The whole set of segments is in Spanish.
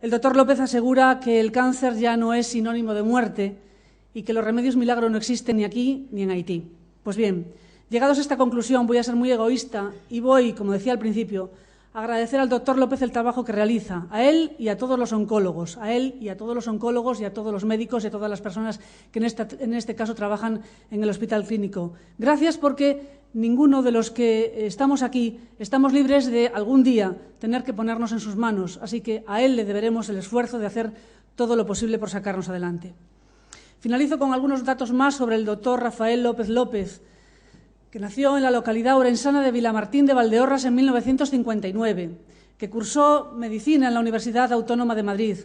El doctor López asegura que el cáncer ya no es sinónimo de muerte y que los remedios milagro no existen ni aquí ni en Haití. Pues bien, llegados a esta conclusión, voy a ser muy egoísta y voy, como decía al principio, a agradecer al doctor López el trabajo que realiza, a él y a todos los oncólogos, a él y a todos los oncólogos y a todos los médicos y a todas las personas que en este caso trabajan en el Hospital Clínico. Gracias porque ninguno de los que estamos aquí estamos libres de algún día tener que ponernos en sus manos, así que a él le deberemos el esfuerzo de hacer todo lo posible por sacarnos adelante. Finalizo con algunos datos más sobre el doctor Rafael López López, que nació en la localidad orensana de Vilamartín de Valdeorras en 1959, que cursó medicina en la Universidad Autónoma de Madrid,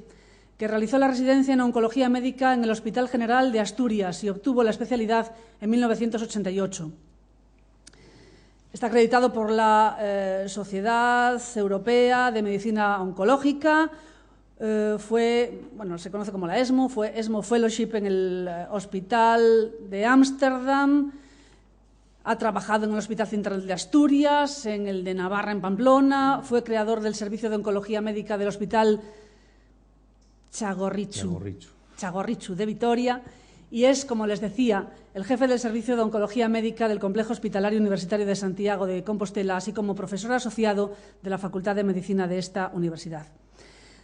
que realizó la residencia en oncología médica en el Hospital General de Asturias y obtuvo la especialidad en 1988. Está acreditado por la Sociedad Europea de Medicina Oncológica, se conoce como la ESMO, fue ESMO Fellowship en el Hospital de Ámsterdam, ha trabajado en el Hospital Central de Asturias, en el de Navarra en Pamplona, fue creador del Servicio de Oncología Médica del Hospital Txagorritxu de Vitoria y es, como les decía, el jefe del Servicio de Oncología Médica del Complejo Hospitalario Universitario de Santiago de Compostela, así como profesor asociado de la Facultad de Medicina de esta universidad.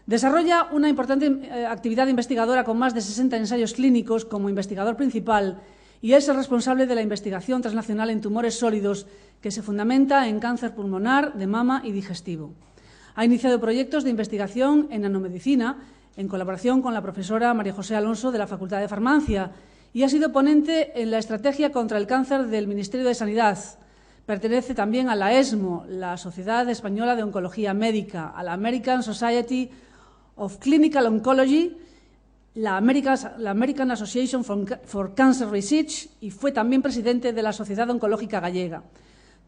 Desarrolla una importante actividad investigadora con más de 60 ensayos clínicos como investigador principal y es el responsable de la investigación transnacional en tumores sólidos que se fundamenta en cáncer pulmonar, de mama y digestivo. Ha iniciado proyectos de investigación en nanomedicina en colaboración con la profesora María José Alonso de la Facultad de Farmacia y ha sido ponente en la estrategia contra el cáncer del Ministerio de Sanidad. Pertenece también a la ESMO, la Sociedad Española de Oncología Médica, a la American Society of Clinical Oncology, la American Association for Cancer Research y fue también presidente de la Sociedad Oncológica Gallega.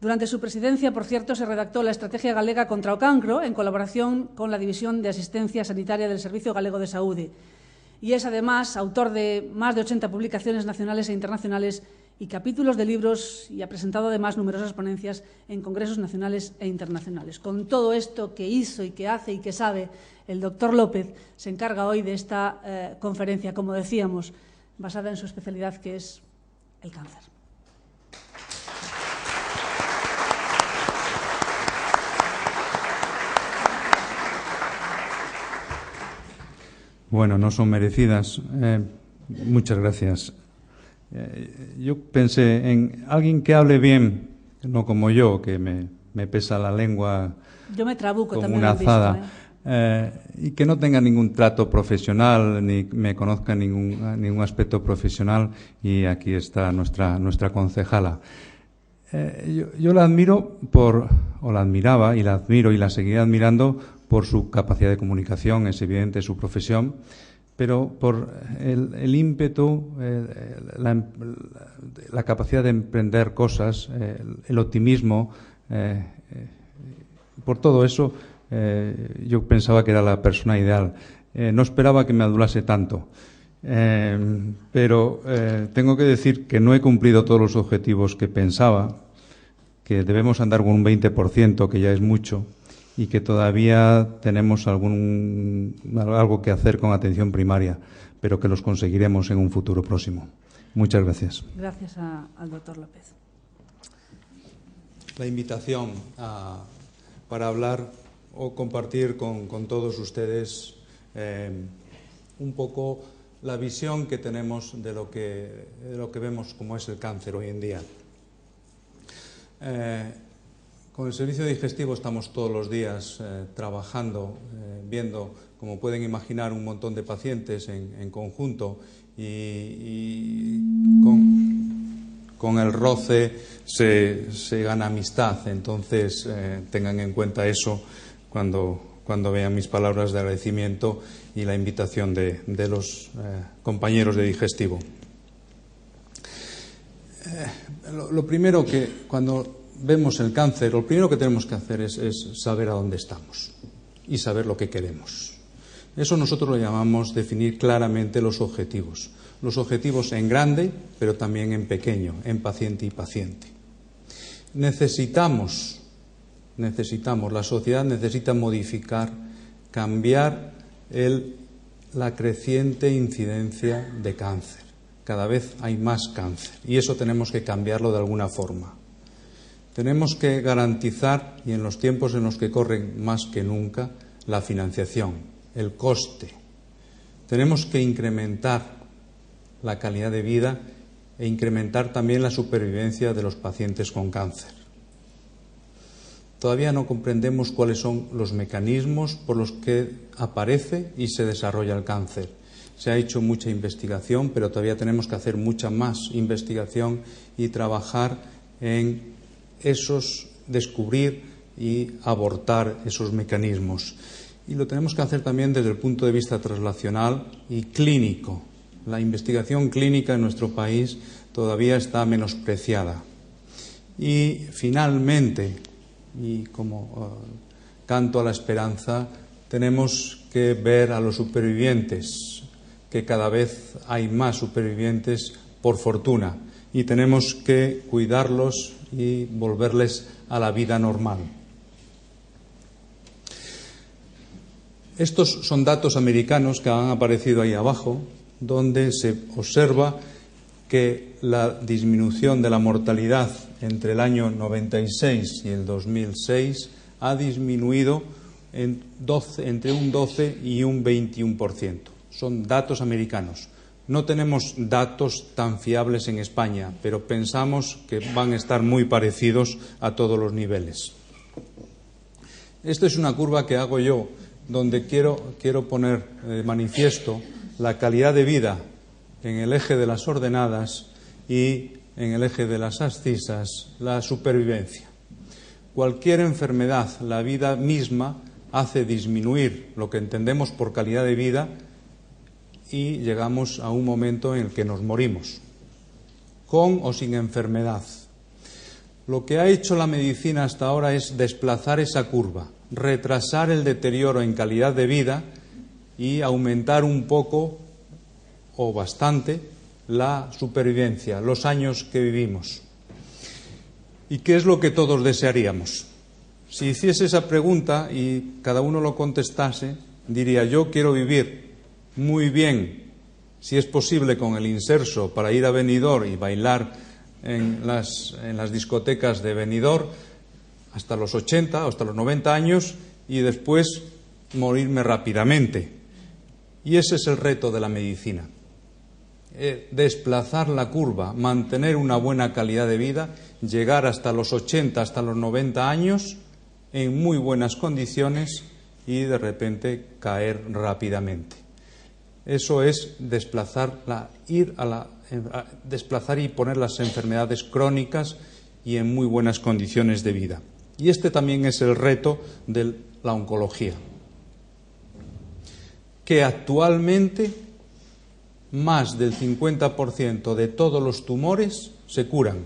Durante su presidencia, por cierto, se redactó la Estrategia Galega contra o Cancro en colaboración con la División de Asistencia Sanitaria del Servicio Galego de Saúde y es además autor de más de 80 publicaciones nacionales e internacionales y capítulos de libros y ha presentado además numerosas ponencias en congresos nacionales e internacionales. Con todo esto que hizo y que hace y que sabe, el doctor López se encarga hoy de esta conferencia, como decíamos, basada en su especialidad que es el cáncer. Bueno, no son merecidas. Muchas gracias. Yo pensé en alguien que hable bien, no como yo, que me pesa la lengua yo me trabuco como una azada, y que no tenga ningún trato profesional, ni me conozca ningún aspecto profesional, y aquí está nuestra concejala. Yo la admiro la admiraba y la admiro y la seguiré admirando por su capacidad de comunicación, es evidente su profesión, pero por el ímpetu, la capacidad de emprender cosas, el optimismo, por todo eso yo pensaba que era la persona ideal. No esperaba que me adulase tanto, pero tengo que decir que no he cumplido todos los objetivos que pensaba, que debemos andar con un 20%, que ya es mucho, y que todavía tenemos algo que hacer con atención primaria, pero que los conseguiremos en un futuro próximo. Muchas gracias. Gracias al doctor López. La invitación para hablar o compartir con todos ustedes un poco la visión que tenemos de lo que vemos como es el cáncer hoy en día. Con el servicio digestivo estamos todos los días trabajando, viendo, como pueden imaginar, un montón de pacientes en conjunto y con el roce se gana amistad. Entonces tengan en cuenta eso cuando vean mis palabras de agradecimiento y la invitación de los compañeros de digestivo. Lo primero que cuando vemos el cáncer, lo primero que tenemos que hacer es saber a dónde estamos y saber lo que queremos. Eso nosotros lo llamamos definir claramente los objetivos. Los objetivos en grande, pero también en pequeño, en paciente y paciente. Necesitamos, la sociedad necesita modificar, cambiar la creciente incidencia de cáncer. Cada vez hay más cáncer y eso tenemos que cambiarlo de alguna forma. Tenemos que garantizar, y en los tiempos en los que corren más que nunca, la financiación, el coste. Tenemos que incrementar la calidad de vida e incrementar también la supervivencia de los pacientes con cáncer. Todavía no comprendemos cuáles son los mecanismos por los que aparece y se desarrolla el cáncer. Se ha hecho mucha investigación, pero todavía tenemos que hacer mucha más investigación y trabajar en descubrir y abortar esos mecanismos. Y lo tenemos que hacer también desde el punto de vista translacional y clínico. La investigación clínica en nuestro país todavía está menospreciada. Y finalmente, y como canto a la esperanza, tenemos que ver a los supervivientes, que cada vez hay más supervivientes por fortuna, y tenemos que cuidarlos y volverles a la vida normal. Estos son datos americanos que han aparecido ahí abajo, donde se observa que la disminución de la mortalidad entre el año 96 y el 2006 ha disminuido entre un 12 y un 21%. Son datos americanos. No tenemos datos tan fiables en España, pero pensamos que van a estar muy parecidos a todos los niveles. Esta es una curva que hago yo, donde quiero poner de manifiesto la calidad de vida en el eje de las ordenadas y en el eje de las abscisas, la supervivencia. Cualquier enfermedad, la vida misma, hace disminuir lo que entendemos por calidad de vida y llegamos a un momento en el que nos morimos, con o sin enfermedad. Lo que ha hecho la medicina hasta ahora es desplazar esa curva, retrasar el deterioro en calidad de vida y aumentar un poco o bastante la supervivencia, los años que vivimos. ¿Y qué es lo que todos desearíamos? Si hiciese esa pregunta y cada uno lo contestase, diría: yo quiero vivir muy bien, si es posible, con el inserso para ir a Benidorm y bailar en las discotecas de Benidorm hasta los 80 o hasta los 90 años y después morirme rápidamente. Y ese es el reto de la medicina. Desplazar la curva, mantener una buena calidad de vida, llegar hasta los 80, hasta los 90 años en muy buenas condiciones y de repente caer rápidamente. Eso es desplazar y poner las enfermedades crónicas y en muy buenas condiciones de vida. Y este también es el reto de la oncología, que actualmente más del 50% de todos los tumores se curan.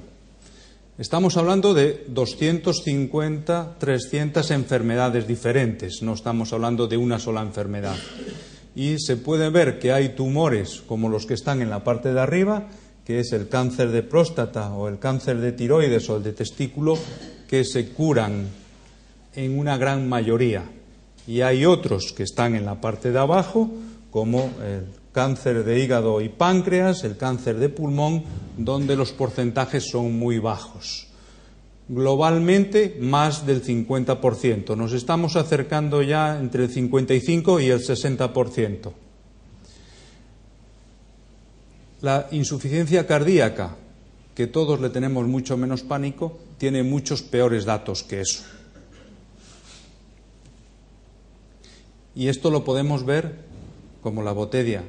Estamos hablando de 250, 300 enfermedades diferentes, no estamos hablando de una sola enfermedad. Y se puede ver que hay tumores como los que están en la parte de arriba, que es el cáncer de próstata o el cáncer de tiroides o el de testículo, que se curan en una gran mayoría. Y hay otros que están en la parte de abajo, como el cáncer de hígado y páncreas, el cáncer de pulmón, donde los porcentajes son muy bajos. Globalmente, más del 50%. Nos estamos acercando ya entre el 55 y el 60%. La insuficiencia cardíaca, que todos le tenemos mucho menos pánico, tiene muchos peores datos que eso. Y esto lo podemos ver como la botella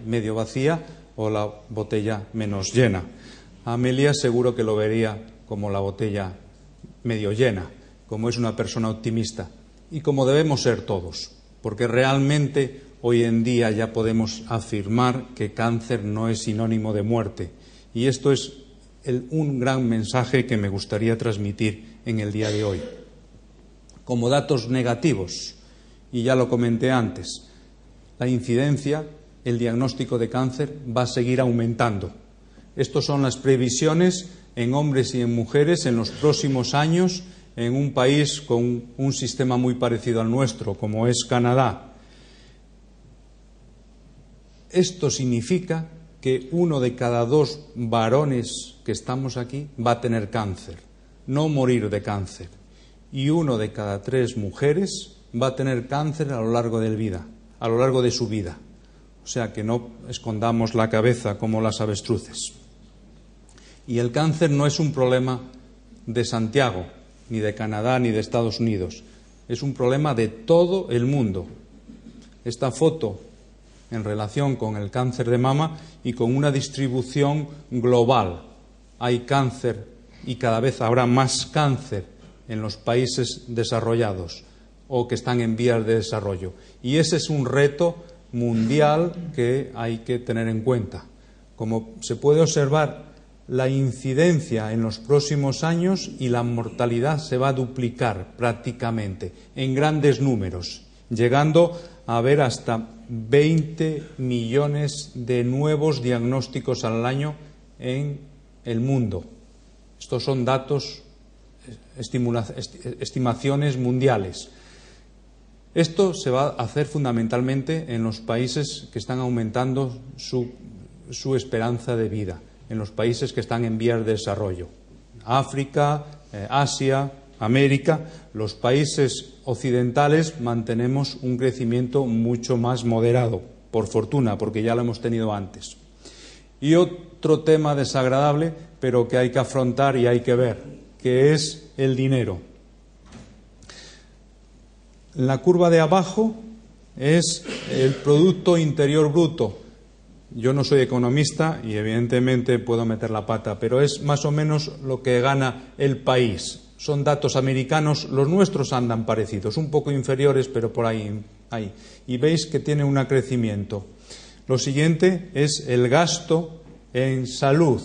medio vacía o la botella menos llena. Amelia seguro que lo vería como la botella medio llena, como es una persona optimista y como debemos ser todos, porque realmente hoy en día ya podemos afirmar que cáncer no es sinónimo de muerte, y esto es un gran mensaje que me gustaría transmitir en el día de hoy. Como datos negativos, y ya lo comenté antes, la incidencia, el diagnóstico de cáncer va a seguir aumentando. Estas son las previsiones en hombres y en mujeres en los próximos años en un país con un sistema muy parecido al nuestro, como es Canadá. Esto significa que 1 de cada 2 varones que estamos aquí va a tener cáncer, no morir de cáncer. Y 1 de cada 3 mujeres va a tener cáncer a lo largo de su vida. O sea, que no escondamos la cabeza como las avestruces. Y el cáncer no es un problema de Santiago, ni de Canadá, ni de Estados Unidos. Es un problema de todo el mundo. Esta foto en relación con el cáncer de mama y con una distribución global. Hay cáncer y cada vez habrá más cáncer en los países desarrollados o que están en vías de desarrollo. Y ese es un reto mundial que hay que tener en cuenta. Como se puede observar, la incidencia en los próximos años y la mortalidad se va a duplicar prácticamente en grandes números, llegando a haber hasta 20 millones de nuevos diagnósticos al año en el mundo. Estos son datos, estimaciones mundiales. Esto se va a hacer fundamentalmente en los países que están aumentando su esperanza de vida, en los países que están en vías de desarrollo. África, Asia, América. Los países occidentales mantenemos un crecimiento mucho más moderado, por fortuna, porque ya lo hemos tenido antes. Y otro tema desagradable, pero que hay que afrontar y hay que ver, que es el dinero. La curva de abajo es el Producto Interior Bruto. Yo no soy economista y evidentemente puedo meter la pata, pero es más o menos lo que gana el país. Son datos americanos, los nuestros andan parecidos, un poco inferiores, pero por ahí. Y veis que tiene un crecimiento. Lo siguiente es el gasto en salud,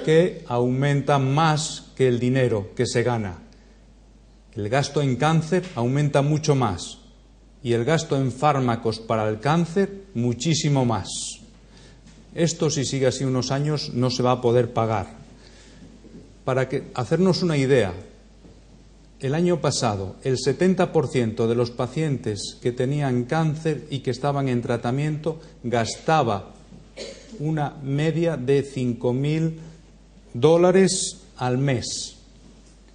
que aumenta más que el dinero que se gana. El gasto en cáncer aumenta mucho más y el gasto en fármacos para el cáncer muchísimo más. Esto, si sigue así unos años, no se va a poder pagar. Para hacernos una idea, el año pasado el 70% de los pacientes que tenían cáncer y que estaban en tratamiento gastaba una media de $5.000 al mes.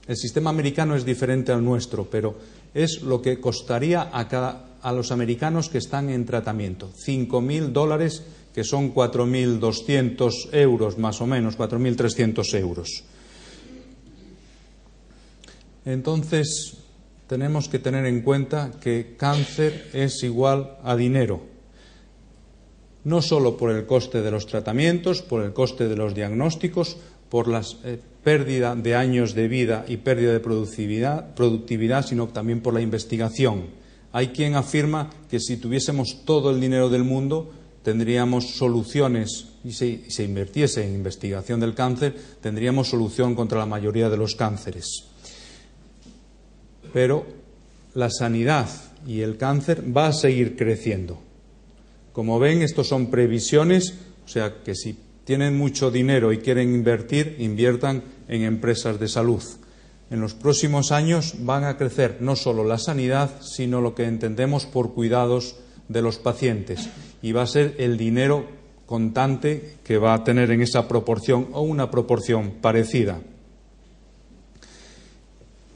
El sistema americano es diferente al nuestro, pero es lo que costaría a los americanos que están en tratamiento. $5.000, que son 4.200 euros más o menos, 4.300 euros. Entonces, tenemos que tener en cuenta que cáncer es igual a dinero. No solo por el coste de los tratamientos, por el coste de los diagnósticos, por la pérdida de años de vida y pérdida de productividad, sino también por la investigación. Hay quien afirma que si tuviésemos todo el dinero del mundo, tendríamos soluciones, y se invirtiese en investigación del cáncer, tendríamos solución contra la mayoría de los cánceres. Pero la sanidad y el cáncer va a seguir creciendo. Como ven, estos son previsiones, o sea que si tienen mucho dinero y quieren invertir, inviertan en empresas de salud. En los próximos años van a crecer no solo la sanidad, sino lo que entendemos por cuidados de los pacientes. Y va a ser el dinero contante que va a tener en esa proporción o una proporción parecida.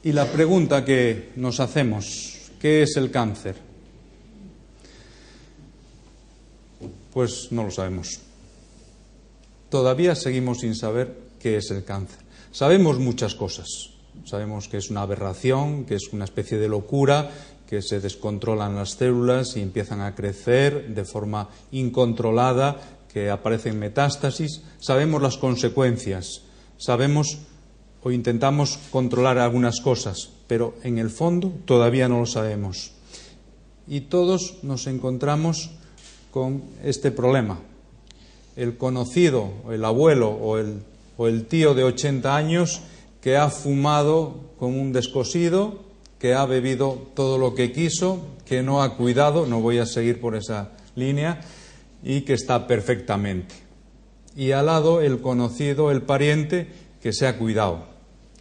Y la pregunta que nos hacemos, ¿qué es el cáncer? Pues no lo sabemos. Todavía seguimos sin saber qué es el cáncer. Sabemos muchas cosas. Sabemos que es una aberración, que es una especie de locura, que se descontrolan las células y empiezan a crecer de forma incontrolada, que aparecen metástasis. Sabemos las consecuencias, sabemos o intentamos controlar algunas cosas, pero en el fondo todavía no lo sabemos. Y todos nos encontramos con este problema. El conocido, el abuelo o el tío de 80 años que ha fumado con un descosido, que ha bebido todo lo que quiso, que no ha cuidado, no voy a seguir por esa línea, y que está perfectamente. Y al lado el conocido, el pariente, que se ha cuidado,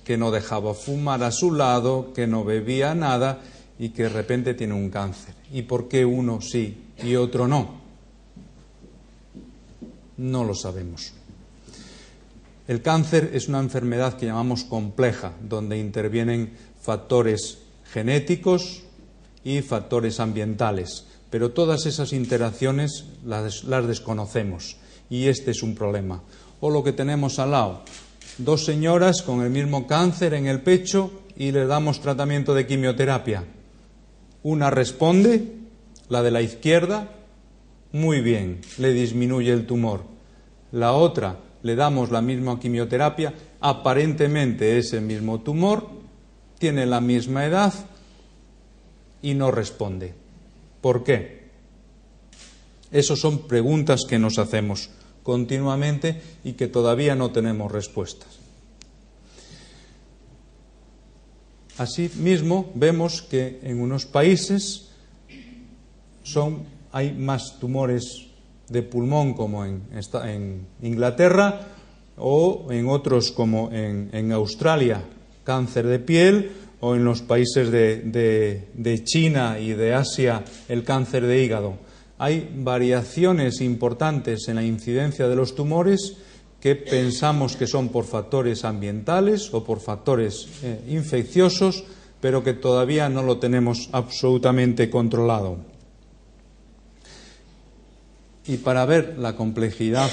que no dejaba fumar a su lado, que no bebía nada y que de repente tiene un cáncer. ¿Y por qué uno sí y otro no? No lo sabemos. El cáncer es una enfermedad que llamamos compleja, donde intervienen factores genéticos y factores ambientales, pero todas esas interacciones las desconocemos y este es un problema. O lo que tenemos al lado, dos señoras con el mismo cáncer en el pecho y les damos tratamiento de quimioterapia. Una responde, la de la izquierda, muy bien, le disminuye el tumor. La otra, le damos la misma quimioterapia, aparentemente es el mismo tumor, tiene la misma edad y no responde. ¿Por qué? Esas son preguntas que nos hacemos continuamente y que todavía no tenemos respuestas. Asimismo, vemos que en unos países hay más tumores de pulmón como en Inglaterra o en otros como en Australia, cáncer de piel, o en los países de China y de Asia el cáncer de hígado. Hay variaciones importantes en la incidencia de los tumores que pensamos que son por factores ambientales o por factores infecciosos, pero que todavía no lo tenemos absolutamente controlado. Y para ver la complejidad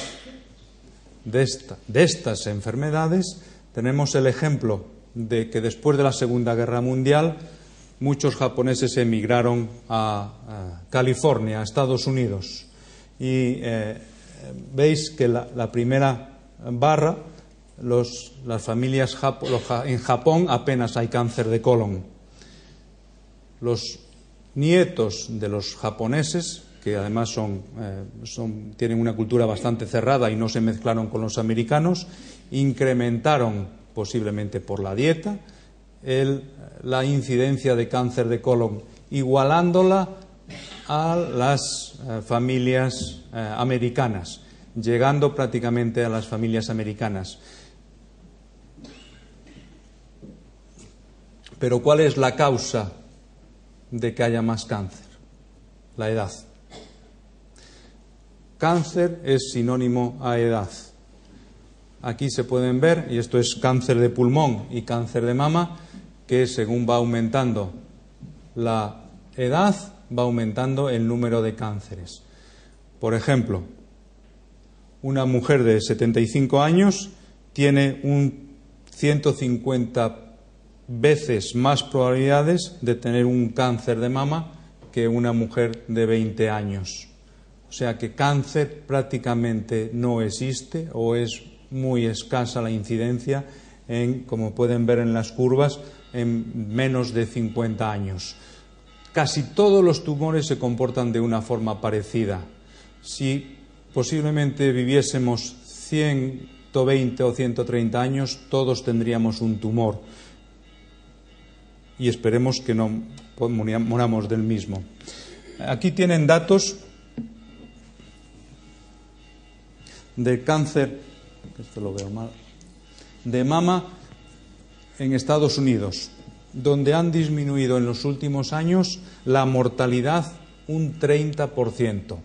de estas enfermedades, tenemos el ejemplo de que después de la Segunda Guerra Mundial muchos japoneses emigraron a California, a Estados Unidos. Y veis que la primera barra, las familias en Japón apenas hay cáncer de colon. Los nietos de los japoneses, que además tienen una cultura bastante cerrada y no se mezclaron con los americanos, incrementaron, posiblemente por la dieta, la incidencia de cáncer de colon, igualándola a las familias americanas, llegando prácticamente a las familias americanas. Pero ¿cuál es la causa de que haya más cáncer? La edad. Cáncer es sinónimo a edad. Aquí se pueden ver, y esto es cáncer de pulmón y cáncer de mama, que según va aumentando la edad, va aumentando el número de cánceres. Por ejemplo, una mujer de 75 años tiene 150 veces más probabilidades de tener un cáncer de mama que una mujer de 20 años. O sea que cáncer prácticamente no existe o es muy escasa la incidencia como pueden ver en las curvas, en menos de 50 años. Casi todos los tumores se comportan de una forma parecida. Si posiblemente viviésemos 120 o 130 años, todos tendríamos un tumor. Y esperemos que no moramos del mismo. Aquí tienen datos del cáncer, esto lo veo mal, de mama en Estados Unidos, donde han disminuido en los últimos años la mortalidad un 30%.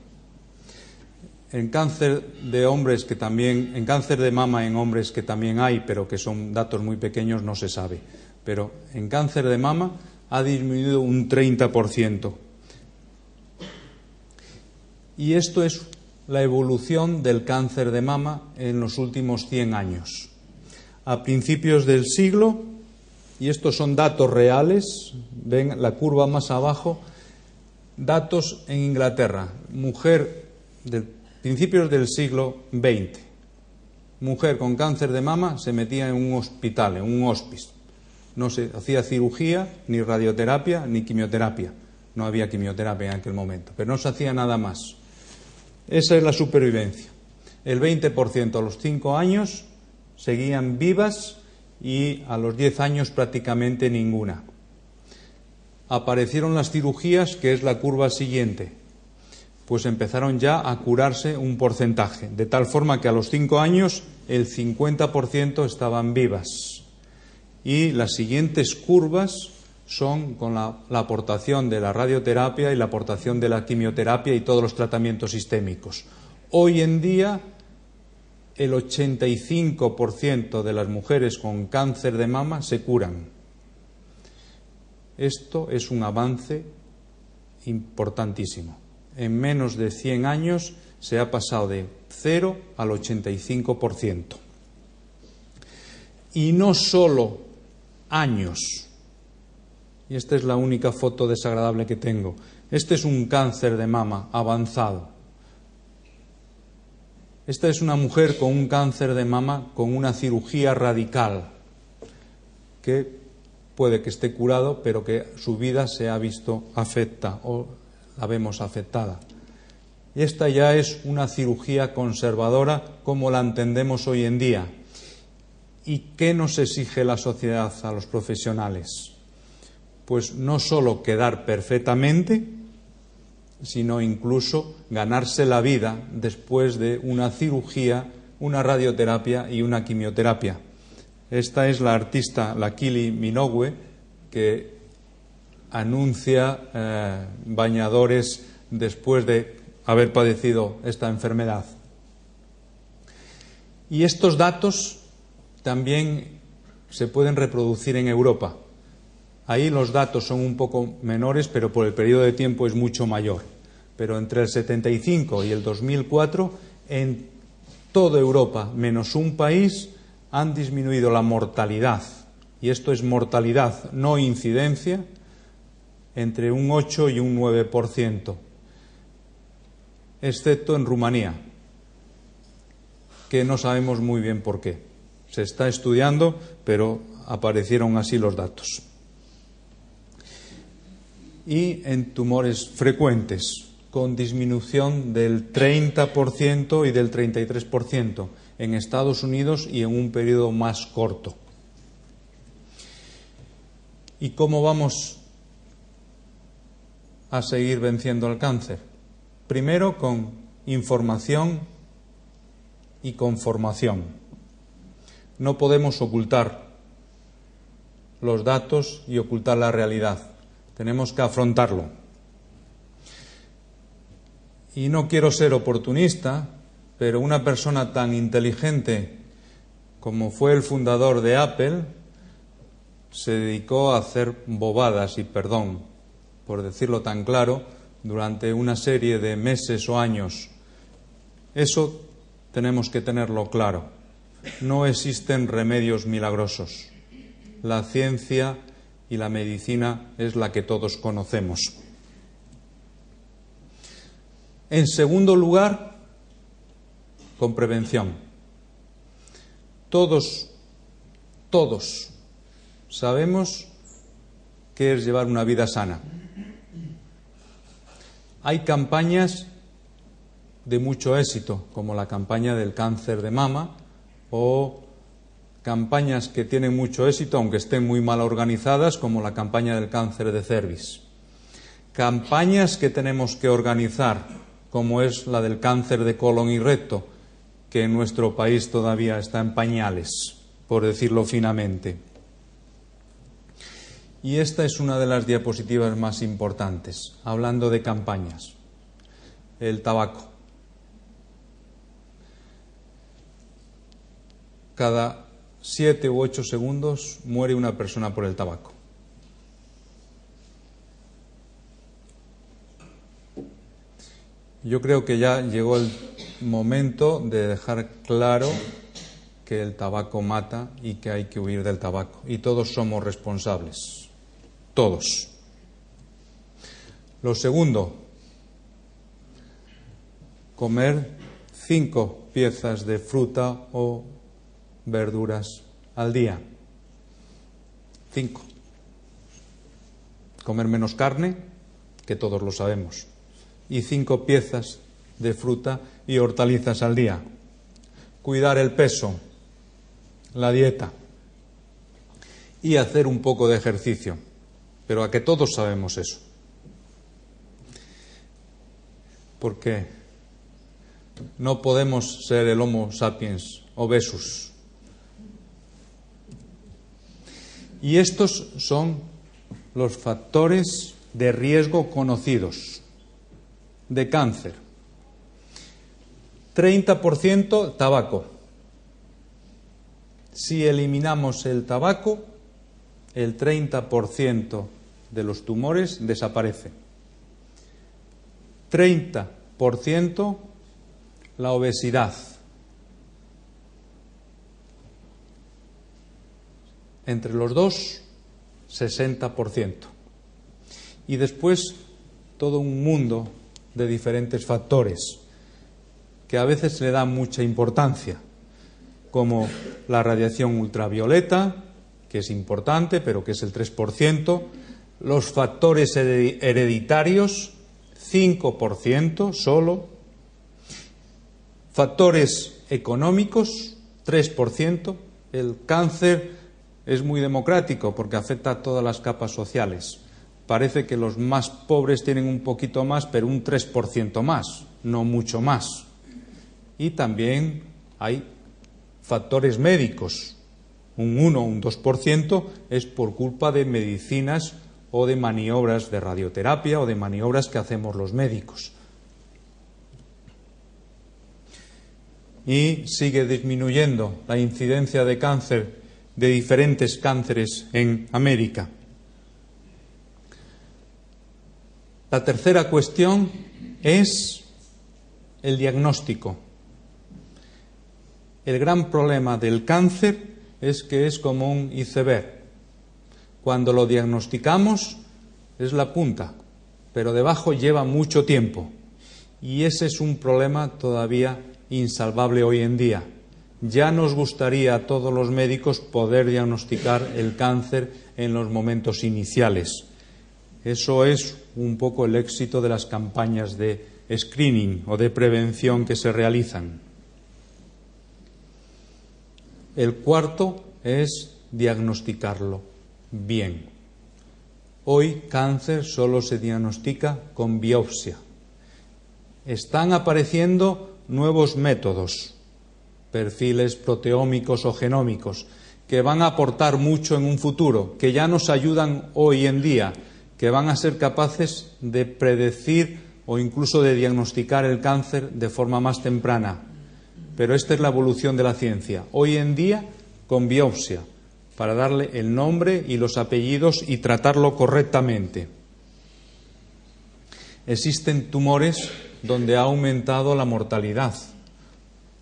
En cáncer de hombres en cáncer de mama en hombres que también hay, pero que son datos muy pequeños, no se sabe. Pero en cáncer de mama ha disminuido un 30%. Y esto es la evolución del cáncer de mama en los últimos 100 años. A principios del siglo, y estos son datos reales, ven la curva más abajo, datos en Inglaterra, mujer de principios del siglo XX, mujer con cáncer de mama se metía en un hospital, en un hospice. No se hacía cirugía, ni radioterapia, ni quimioterapia. No había quimioterapia en aquel momento, pero no se hacía nada más. Esa es la supervivencia. El 20% a los 5 años seguían vivas y a los 10 años prácticamente ninguna. Aparecieron las cirugías, que es la curva siguiente. Pues empezaron ya a curarse un porcentaje, de tal forma que a los 5 años el 50% estaban vivas. Y las siguientes curvas son con la aportación de la radioterapia y la aportación de la quimioterapia y todos los tratamientos sistémicos. Hoy en día el 85% de las mujeres con cáncer de mama se curan. Esto es un avance importantísimo. En menos de 100 años se ha pasado de 0 al 85%. Y no solo años. Y esta es la única foto desagradable que tengo. Este es un cáncer de mama avanzado. Esta es una mujer con un cáncer de mama con una cirugía radical, que puede que esté curado, pero que su vida se ha visto afectada o la vemos afectada. Y esta ya es una cirugía conservadora como la entendemos hoy en día. ¿Y qué nos exige la sociedad a los profesionales? Pues no solo quedar perfectamente, sino incluso ganarse la vida después de una cirugía, una radioterapia y una quimioterapia. Esta es la artista, la Kylie Minogue, que anuncia bañadores después de haber padecido esta enfermedad. Y estos datos también se pueden reproducir en Europa. Ahí los datos son un poco menores, pero por el periodo de tiempo es mucho mayor. Pero entre el 75 y el 2004, en toda Europa, menos un país, han disminuido la mortalidad, y esto es mortalidad, no incidencia, entre un 8 y un 9%, excepto en Rumanía, que no sabemos muy bien por qué. Se está estudiando, pero aparecieron así los datos. Y en tumores frecuentes, con disminución del 30% y del 33% en Estados Unidos y en un periodo más corto. ¿Y cómo vamos a seguir venciendo el cáncer? Primero, con información y con formación. No podemos ocultar los datos y ocultar la realidad. Tenemos que afrontarlo. Y no quiero ser oportunista, pero una persona tan inteligente como fue el fundador de Apple se dedicó a hacer bobadas, y perdón por decirlo tan claro, durante una serie de meses o años. Eso tenemos que tenerlo claro. No existen remedios milagrosos. La ciencia y la medicina es la que todos conocemos. En segundo lugar, con prevención. Todos sabemos qué es llevar una vida sana. Hay campañas de mucho éxito, como la campaña del cáncer de mama, o campañas que tienen mucho éxito, aunque estén muy mal organizadas, como la campaña del cáncer de cervix. Campañas que tenemos que organizar, como es la del cáncer de colon y recto, que en nuestro país todavía está en pañales, por decirlo finamente. Y esta es una de las diapositivas más importantes, hablando de campañas. El tabaco. Cada 7 u 8 segundos muere una persona por el tabaco. Yo creo que ya llegó el momento de dejar claro que el tabaco mata y que hay que huir del tabaco. Y todos somos responsables. Todos. Lo segundo, comer 5 piezas de fruta o verduras al día. 5. Comer menos carne, que todos lo sabemos. Y 5 piezas de fruta y hortalizas al día. Cuidar el peso, la dieta y hacer un poco de ejercicio. Pero a que todos sabemos eso. Porque no podemos ser el Homo sapiens obesus. Y estos son los factores de riesgo conocidos de cáncer. 30% tabaco, Si eliminamos el tabaco, el 30% de los tumores desaparece. 30% la obesidad. Entre los dos, 60%. Y después todo un mundo de diferentes factores que a veces se le da mucha importancia, como la radiación ultravioleta, que es importante, pero que es el 3%, los factores hereditarios, 5% solo, factores económicos, 3%, el cáncer es muy democrático porque afecta a todas las capas sociales. Parece que los más pobres tienen un poquito más, pero un 3% más, no mucho más. Y también hay factores médicos. Un 1 o un 2% es por culpa de medicinas o de maniobras de radioterapia o de maniobras que hacemos los médicos. Y sigue disminuyendo la incidencia de cáncer, de diferentes cánceres en América. La tercera cuestión es el diagnóstico. El gran problema del cáncer es que es como un iceberg. Cuando lo diagnosticamos es la punta, pero debajo lleva mucho tiempo. Y ese es un problema todavía insalvable hoy en día. Ya nos gustaría a todos los médicos poder diagnosticar el cáncer en los momentos iniciales. Eso es un poco el éxito de las campañas de screening o de prevención que se realizan. El cuarto es diagnosticarlo bien. Hoy cáncer solo se diagnostica con biopsia. Están apareciendo nuevos métodos, perfiles proteómicos o genómicos, que van a aportar mucho en un futuro, que ya nos ayudan hoy en día, que van a ser capaces de predecir o incluso de diagnosticar el cáncer de forma más temprana. Pero esta es la evolución de la ciencia. Hoy en día, con biopsia, para darle el nombre y los apellidos y tratarlo correctamente. Existen tumores donde ha aumentado la mortalidad.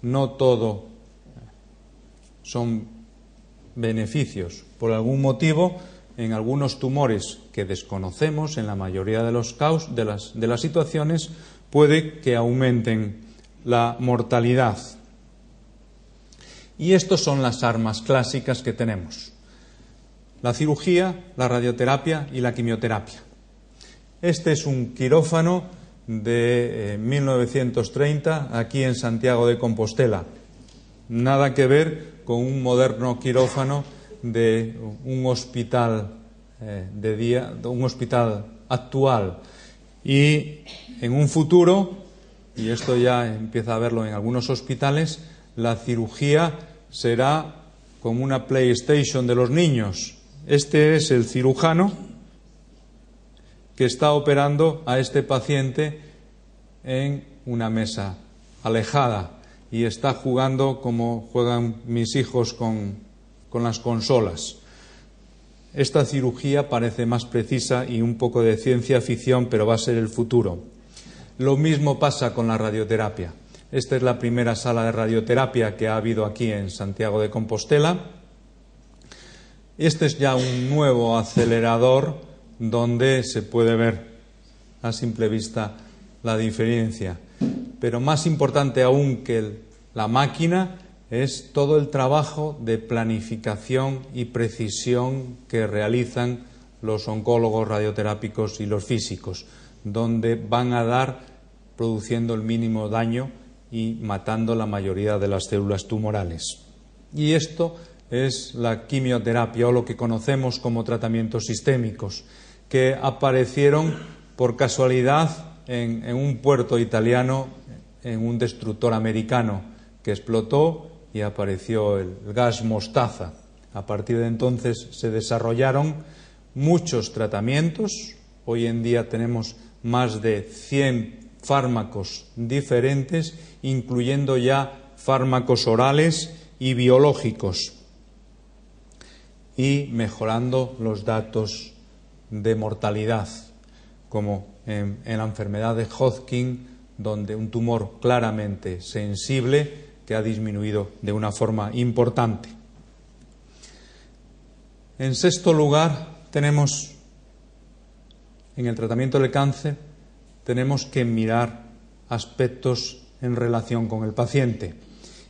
No todo son beneficios. Por algún motivo, en algunos tumores que desconocemos, en la mayoría de las situaciones, puede que aumenten la mortalidad. Y estas son las armas clásicas que tenemos: la cirugía, la radioterapia y la quimioterapia. Este es un quirófano de 1930 aquí en Santiago de Compostela. Nada que ver con un moderno quirófano de un hospital un hospital actual. Y en un futuro, y esto ya empieza a verlo en algunos hospitales, la cirugía será como una PlayStation de los niños. Este es el cirujano que está operando a este paciente en una mesa alejada y está jugando como juegan mis hijos con las consolas. Esta cirugía parece más precisa y un poco de ciencia ficción, pero va a ser el futuro. Lo mismo pasa con la radioterapia. Esta es la primera sala de radioterapia que ha habido aquí en Santiago de Compostela. Este es ya un nuevo acelerador donde se puede ver a simple vista la diferencia. Pero más importante aún que la máquina es todo el trabajo de planificación y precisión que realizan los oncólogos radioterápicos y los físicos, donde van a dar produciendo el mínimo daño y matando la mayoría de las células tumorales. Y esto es la quimioterapia, o lo que conocemos como tratamientos sistémicos, que aparecieron por casualidad en un puerto italiano, en un destructor americano que explotó y apareció el gas mostaza. A partir de entonces se desarrollaron muchos tratamientos. Hoy en día tenemos más de 100 fármacos diferentes, incluyendo ya fármacos orales y biológicos. y mejorando los datos de mortalidad, como en la enfermedad de Hodgkin, donde un tumor claramente sensible que ha disminuido de una forma importante. En sexto lugar, tenemos en el tratamiento del cáncer, tenemos que mirar aspectos en relación con el paciente.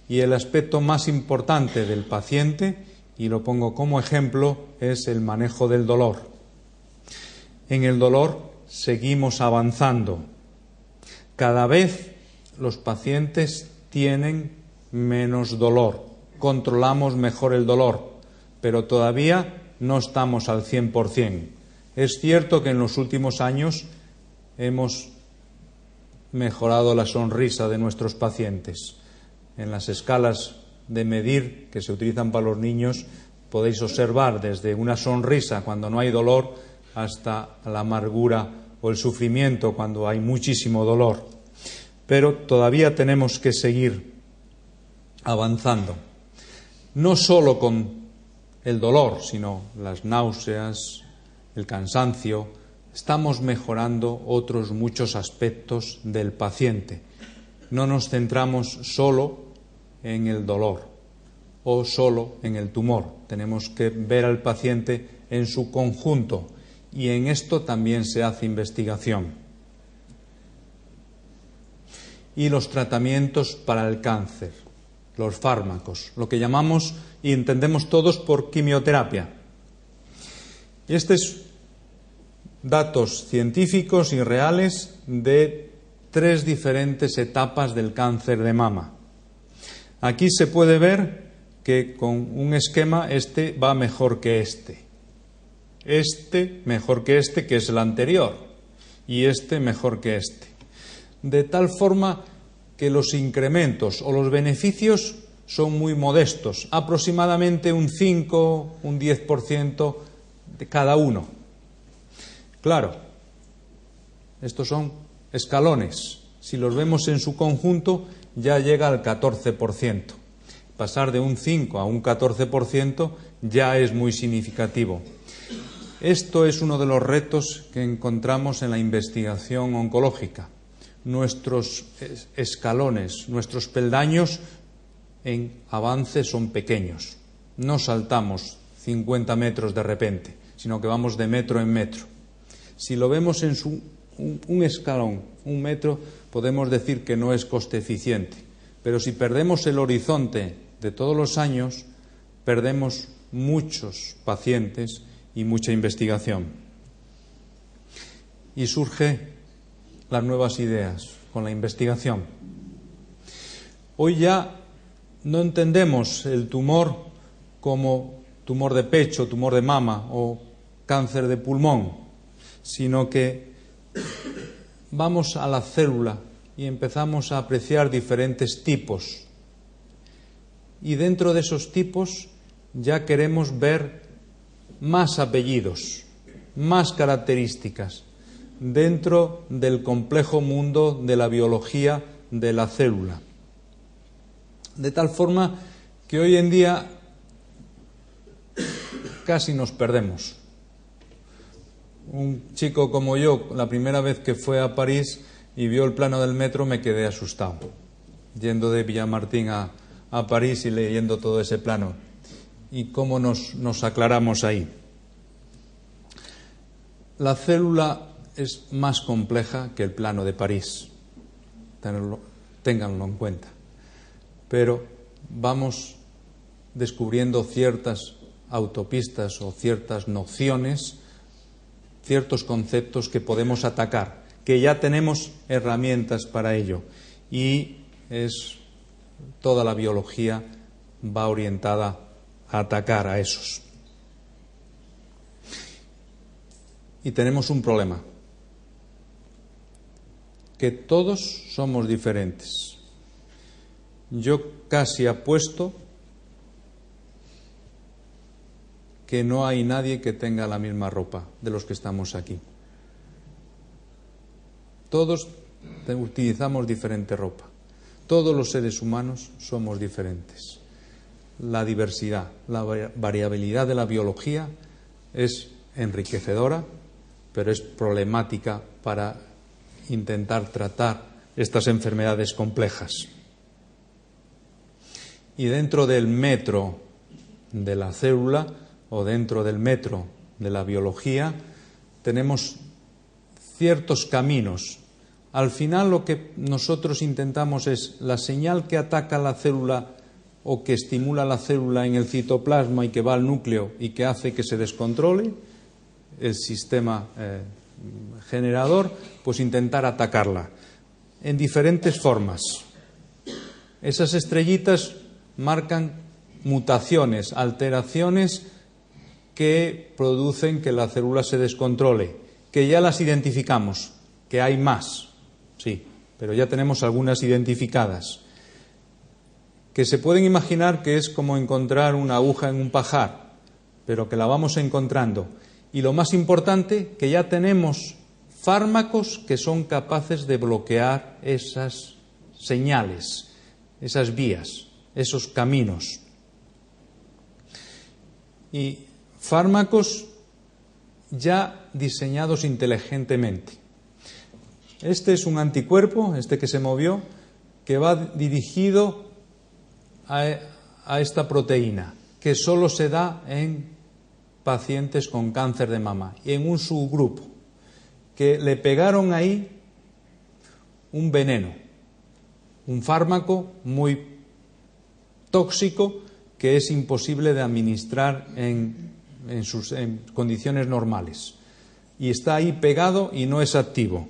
Y el aspecto más importante del paciente, y lo pongo como ejemplo, es el manejo del dolor. En el dolor seguimos avanzando. Cada vez los pacientes tienen menos dolor, controlamos mejor el dolor, pero todavía no estamos al 100%. Es cierto que en los últimos años hemos mejorado la sonrisa de nuestros pacientes. En las escalas de medir que se utilizan para los niños podéis observar desde una sonrisa cuando no hay dolor hasta la amargura o el sufrimiento cuando hay muchísimo dolor. Pero todavía tenemos que seguir avanzando, no solo con el dolor, sino las náuseas, el cansancio. Estamos mejorando otros muchos aspectos del paciente. No nos centramos solo en el dolor o solo en el tumor. Tenemos que ver al paciente en su conjunto y en esto también se hace investigación. Y los tratamientos para el cáncer, los fármacos, lo que llamamos y entendemos todos por quimioterapia. Y estos datos científicos y reales de 3 diferentes etapas del cáncer de mama. Aquí se puede ver que con un esquema este va mejor que este mejor que este, que es el anterior, y este mejor que este. De tal forma que los incrementos o los beneficios son muy modestos, aproximadamente un 5, un 10% de cada uno. Claro, estos son escalones. Si los vemos en su conjunto, ya llega al 14%. Pasar de un 5 a un 14% ya es muy significativo. Esto es uno de los retos que encontramos en la investigación oncológica. Nuestros escalones, nuestros peldaños en avance son pequeños. No saltamos 50 metros de repente, sino que vamos de metro en metro. Si lo vemos en un escalón, un metro, podemos decir que no es coste eficiente. Pero si perdemos el horizonte de todos los años, perdemos muchos pacientes y mucha investigación. Y surgen las nuevas ideas con la investigación. Hoy ya no entendemos el tumor como tumor de pecho, tumor de mama o cáncer de pulmón, sino que vamos a la célula y empezamos a apreciar diferentes tipos. Y dentro de esos tipos ya queremos ver más apellidos, más características, dentro del complejo mundo de la biología de la célula. De tal forma que hoy en día casi nos perdemos. Un chico como yo, la primera vez que fue a París y vio el plano del metro, me quedé asustado, yendo de Villamartín a París y leyendo todo ese plano. ¿Y cómo nos aclaramos ahí? La célula es más compleja que el plano de París, ténganlo en cuenta. Pero vamos descubriendo ciertas autopistas o ciertas nociones, ciertos conceptos que podemos atacar, que ya tenemos herramientas para ello. Y toda la biología va orientada a atacar a esos. Y tenemos un problema, que todos somos diferentes. Yo casi apuesto que no hay nadie que tenga la misma ropa de los que estamos aquí. Todos utilizamos diferente ropa. Todos los seres humanos somos diferentes. la diversidad, la variabilidad de la biología es enriquecedora, pero es problemática para intentar tratar estas enfermedades complejas. Y dentro del metro de la célula o dentro del metro de la biología tenemos ciertos caminos. Al final lo que nosotros intentamos es la señal que ataca la célula o que estimula la célula en el citoplasma y que va al núcleo y que hace que se descontrole el sistema generador, pues intentar atacarla en diferentes formas. Esas estrellitas marcan mutaciones, alteraciones que producen que la célula se descontrole, que ya las identificamos, que hay más, sí, pero ya tenemos algunas identificadas, que se pueden imaginar que es como encontrar una aguja en un pajar, pero que la vamos encontrando. Y lo más importante, que ya tenemos fármacos que son capaces de bloquear esas señales, esas vías, esos caminos. Y fármacos ya diseñados inteligentemente. Este es un anticuerpo, este que se movió, que va dirigido a esta proteína, que solo se da en pacientes con cáncer de mama y en un subgrupo, que le pegaron ahí un veneno, un fármaco muy tóxico que es imposible de administrar en condiciones normales. Y está ahí pegado y no es activo.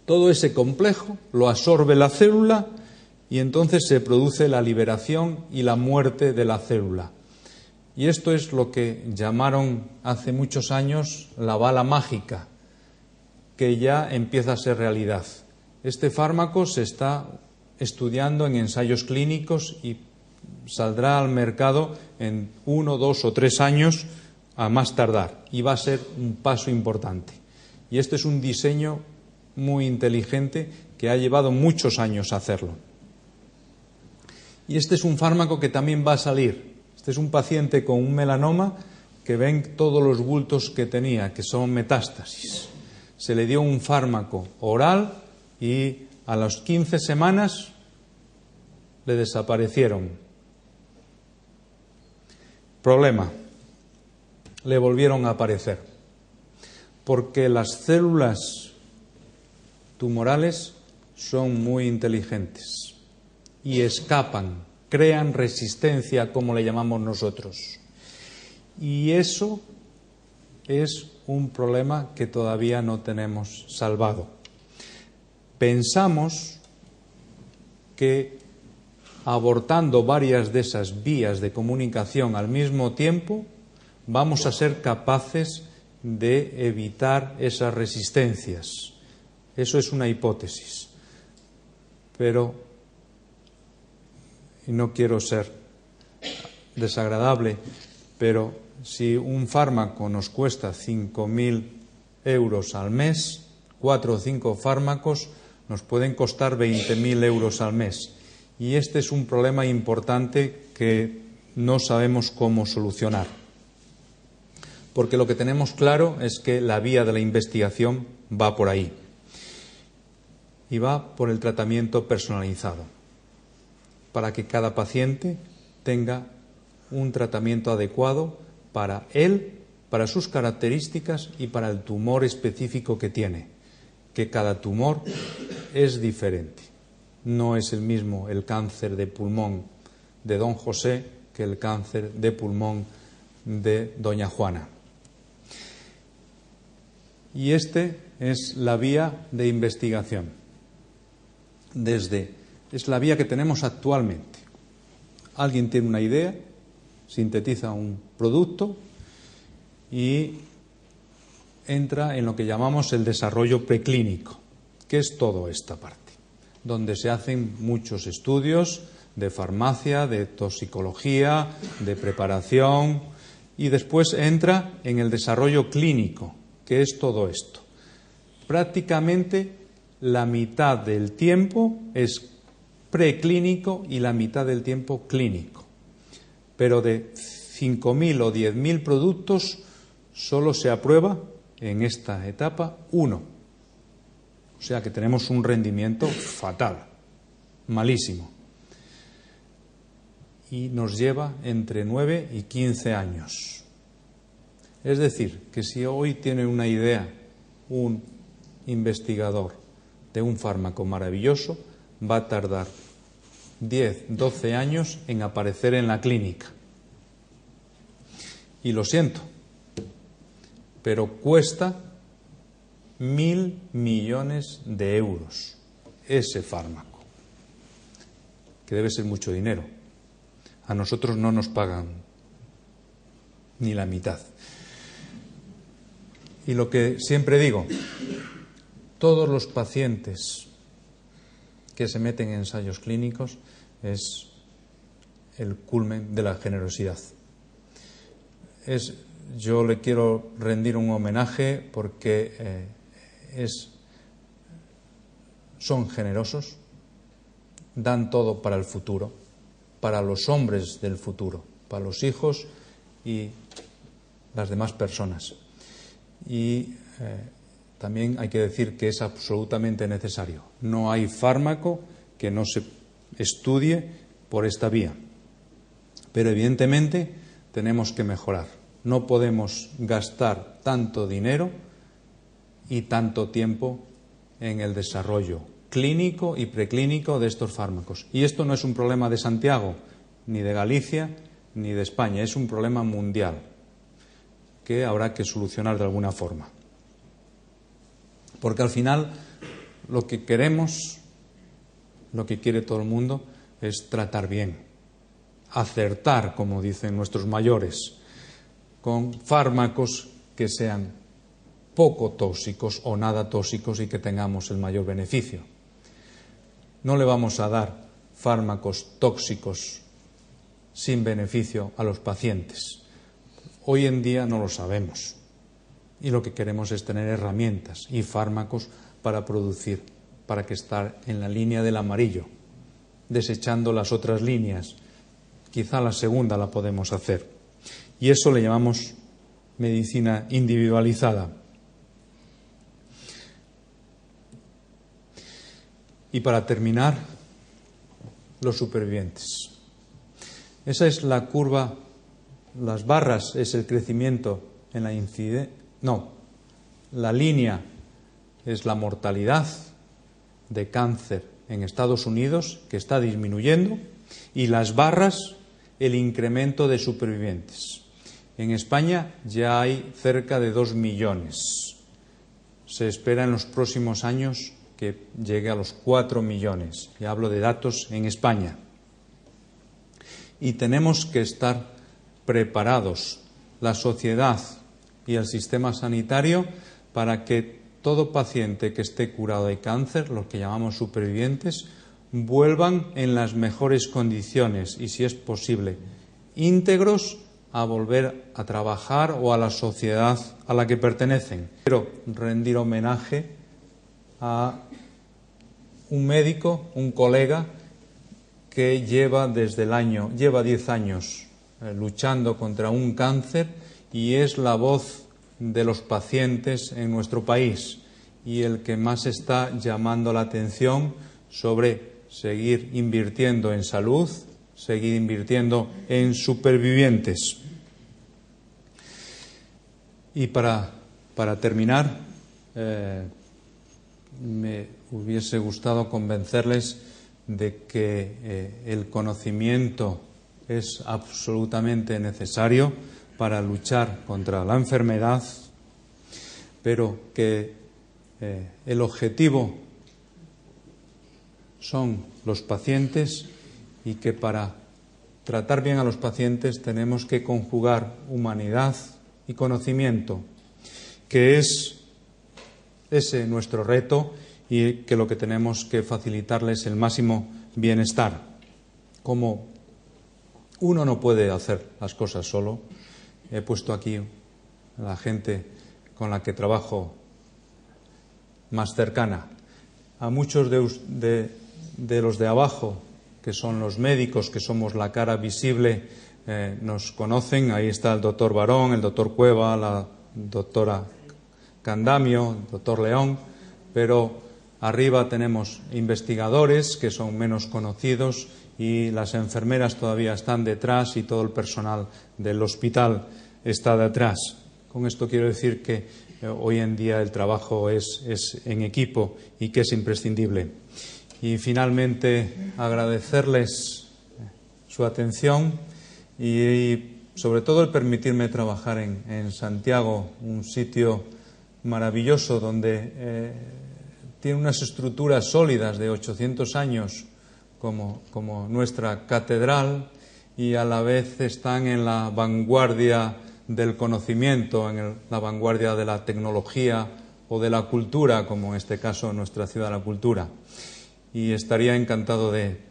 Todo ese complejo lo absorbe la célula y entonces se produce la liberación y la muerte de la célula. Y esto es lo que llamaron hace muchos años la bala mágica, que ya empieza a ser realidad. Este fármaco se está estudiando en ensayos clínicos y saldrá al mercado en 1, 2 o 3 años a más tardar, y va a ser un paso importante. Y este es un diseño muy inteligente que ha llevado muchos años hacerlo. Y este es un fármaco que también va a salir. Este es un paciente con un melanoma que ven todos los bultos que tenía, que son metástasis. Se le dio un fármaco oral y a las 15 semanas le desaparecieron. Problema, le volvieron a aparecer, porque las células tumorales son muy inteligentes y escapan, crean resistencia, como le llamamos nosotros. Y eso es un problema que todavía no tenemos salvado. Pensamos que abortando varias de esas vías de comunicación al mismo tiempo, vamos a ser capaces de evitar esas resistencias. Eso es una hipótesis. Pero, y no quiero ser desagradable, pero si un fármaco nos cuesta 5.000 euros al mes, 4 o 5 fármacos nos pueden costar 20.000 euros al mes. Y este es un problema importante que no sabemos cómo solucionar. Porque lo que tenemos claro es que la vía de la investigación va por ahí. Y va por el tratamiento personalizado, para que cada paciente tenga un tratamiento adecuado para él, para sus características y para el tumor específico que tiene, que cada tumor es diferente. No es el mismo el cáncer de pulmón de don José que el cáncer de pulmón de doña Juana. Y este es la vía de investigación. Es la vía que tenemos actualmente. Alguien tiene una idea, sintetiza un producto y entra en lo que llamamos el desarrollo preclínico, que es toda esta parte, donde se hacen muchos estudios de farmacia, de toxicología, de preparación, y después entra en el desarrollo clínico, que es todo esto. Prácticamente la mitad del tiempo es preclínico y la mitad del tiempo clínico. Pero de 5.000 o 10.000 productos solo se aprueba en esta etapa 1. O sea que tenemos un rendimiento fatal, malísimo. Y nos lleva entre 9 y 15 años. Es decir, que si hoy tiene una idea un investigador de un fármaco maravilloso, va a tardar 10, 12 años en aparecer en la clínica. Y lo siento, pero cuesta 1.000 millones de euros ese fármaco, que debe ser mucho dinero. A nosotros no nos pagan ni la mitad. Y lo que siempre digo, todos los pacientes que se meten en ensayos clínicos es el culmen de la generosidad. Yo le quiero rendir un homenaje porque son generosos, dan todo para el futuro, para los hombres del futuro, para los hijos y las demás personas. Y también hay que decir que es absolutamente necesario. No hay fármaco que no se estudie por esta vía. Pero evidentemente tenemos que mejorar. No podemos gastar tanto dinero y tanto tiempo en el desarrollo clínico y preclínico de estos fármacos. Y esto no es un problema de Santiago, ni de Galicia, ni de España. Es un problema mundial que habrá que solucionar de alguna forma. Porque al final lo que queremos, lo que quiere todo el mundo, es tratar bien, acertar, como dicen nuestros mayores, con fármacos que sean poco tóxicos o nada tóxicos y que tengamos el mayor beneficio. No le vamos a dar fármacos tóxicos sin beneficio a los pacientes. Hoy en día no lo sabemos y lo que queremos es tener herramientas y fármacos para producir, para que estar en la línea del amarillo, desechando las otras líneas. Quizá la segunda la podemos hacer. Y eso le llamamos medicina individualizada. Y para terminar, los supervivientes. Esa es la curva, las barras es el crecimiento en la incidencia. No, la línea es la mortalidad de cáncer en Estados Unidos, que está disminuyendo, y las barras, el incremento de supervivientes. En España ya hay cerca de 2 millones. Se espera en los próximos años que llegue a los 4 millones. Y hablo de datos en España. Y tenemos que estar preparados, la sociedad y el sistema sanitario, para que todo paciente que esté curado de cáncer, los que llamamos supervivientes, vuelvan en las mejores condiciones y, si es posible, íntegros a volver a trabajar o a la sociedad a la que pertenecen. Quiero rendir homenaje a un médico, un colega, que lleva 10 años luchando contra un cáncer y es la voz de los pacientes en nuestro país y el que más está llamando la atención sobre seguir invirtiendo en salud, seguir invirtiendo en supervivientes. Y para terminar, me hubiese gustado convencerles de que el conocimiento es absolutamente necesario para luchar contra la enfermedad, pero que el objetivo son los pacientes y que para tratar bien a los pacientes tenemos que conjugar humanidad y conocimiento, que es ese nuestro reto y que lo que tenemos que facilitarles el máximo bienestar. Como uno no puede hacer las cosas solo, he puesto aquí a la gente con la que trabajo más cercana. A muchos de de los de abajo, que son los médicos, que somos la cara visible, nos conocen. Ahí está el doctor Barón, el doctor Cueva, la doctora Candamio, el doctor León, pero arriba tenemos investigadores que son menos conocidos y las enfermeras todavía están detrás y todo el personal del hospital está detrás. Con esto quiero decir que hoy en día el trabajo es en equipo y que es imprescindible. Y finalmente agradecerles su atención y sobre todo el permitirme trabajar en Santiago, un sitio maravilloso donde tiene unas estructuras sólidas de 800 años como nuestra catedral, y a la vez están en la vanguardia del conocimiento, en la vanguardia de la tecnología o de la cultura, como en este caso nuestra ciudad de la cultura. Y estaría encantado de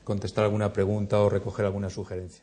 contestar alguna pregunta o recoger alguna sugerencia.